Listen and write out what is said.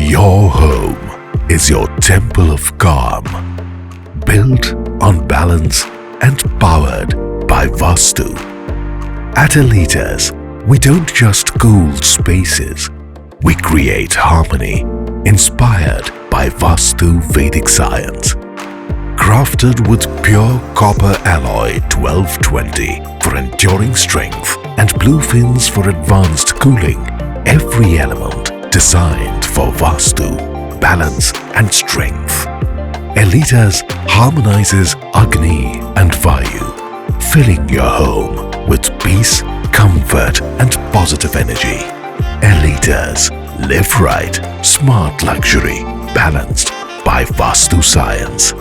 Your home is your temple of calm, built on balance and powered by Vastu. At Elitas, we don't just cool spaces, we create harmony inspired by Vastu Vedic science. Crafted with pure copper alloy 1220 for enduring strength and blue fins for advanced cooling, every element designed for Vastu, balance and strength. Elitas harmonizes Agni and Vayu, filling your home with peace, comfort and positive energy. Elitas, live right, smart luxury, balanced by Vastu science.